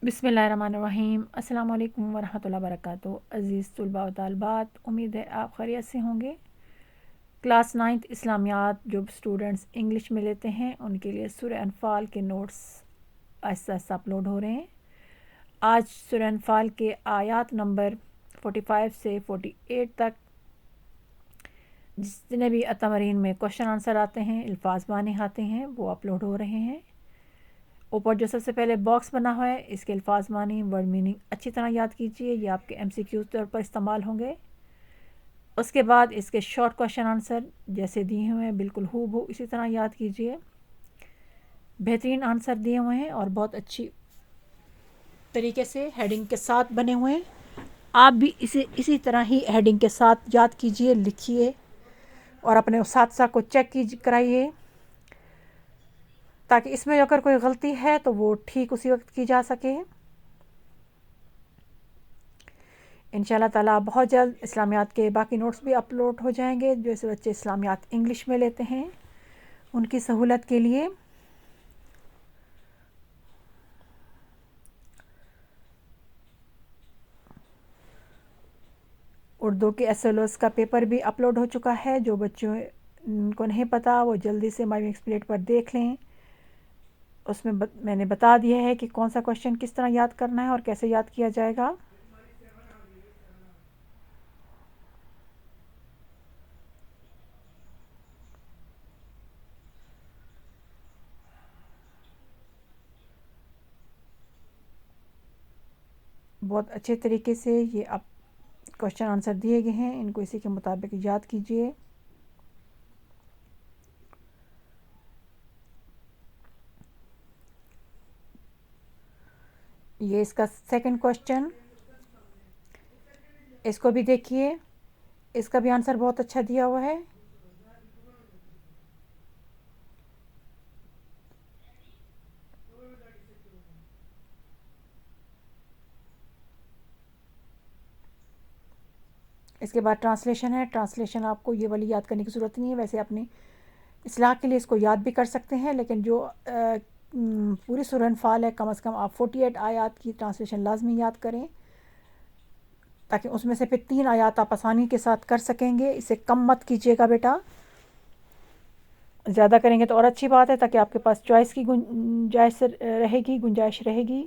बिस्मिल्लाहिर्रहमानिर्रहीम। अस्सलाम वालेकुम वरहमतुल्लाहि वबरकातुहू। अज़ीज़ तुलबा व तालिबात, उम्मीद है आप खैरियत से होंगे। क्लास 9th इस्लामियात जो स्टूडेंट्स इंग्लिश में लेते हैं उनके लिए सूरह अनफ़ाल के नोट्स आहिस्ता आहिस्ता अपलोड हो रहे हैं। आज सूरह अनफ़ाल के आयात नंबर 45 से 48 तक जितने भी तमरीन में क्वेश्चन आंसर आते हैं, अल्फाज माने आते हैं, वो अपलोड हो रहे हैं। ऊपर जो सबसे पहले बॉक्स बना हुआ है, इसके अल्फाज मानी वर्ड मीनिंग अच्छी तरह याद कीजिए, ये आपके MCQ तौर पर इस्तेमाल होंगे। उसके बाद इसके शॉर्ट क्वेश्चन आंसर जैसे दिए हुए हैं बिल्कुल हूबहू इसी तरह याद कीजिए। बेहतरीन आंसर दिए हुए हैं और बहुत अच्छी तरीके से हेडिंग के साथ बने हुए हैं। आप भी इसी तरह ही हेडिंग के साथ याद कीजिए, लिखिए और अपने उस्ताद को चेक कराइए, ताकि इसमें अगर कोई गलती है तो वो ठीक उसी वक्त की जा सके। इंशाल्लाह ताला बहुत जल्द इस्लामियात के बाकी नोट्स भी अपलोड हो जाएंगे। जो ऐसे बच्चे इस्लामियात इंग्लिश में लेते हैं उनकी सहूलत के लिए। उर्दू के SLOs का पेपर भी अपलोड हो चुका है। जो बच्चों को नहीं पता वो जल्दी से माई एक्सप्लेट पर देख लें। उसमें मैंने बता दिया है कि कौन सा क्वेश्चन किस तरह याद करना है और कैसे याद किया जाएगा। बहुत अच्छे तरीके से ये आप क्वेश्चन आंसर दिए गए हैं, इनको इसी के मुताबिक याद कीजिए। ये इसका सेकंड क्वेश्चन, इसको भी देखिए, इसका भी आंसर बहुत अच्छा दिया हुआ है। इसके बाद ट्रांसलेशन है। ट्रांसलेशन आपको ये वाली याद करने की ज़रूरत नहीं है, वैसे अपनी इस्लाह के लिए इसको याद भी कर सकते हैं, लेकिन जो पूरी सूरह अनफ़ाल है कम से कम आप 48 आयात की ट्रांसलेशन लाजमी याद करें, ताकि उसमें से फिर 3 आयात आप आसानी के साथ कर सकेंगे। इसे कम मत कीजिएगा बेटा, ज़्यादा करेंगे तो और अच्छी बात है, ताकि आपके पास चॉइस की गुंजाइश रहेगी।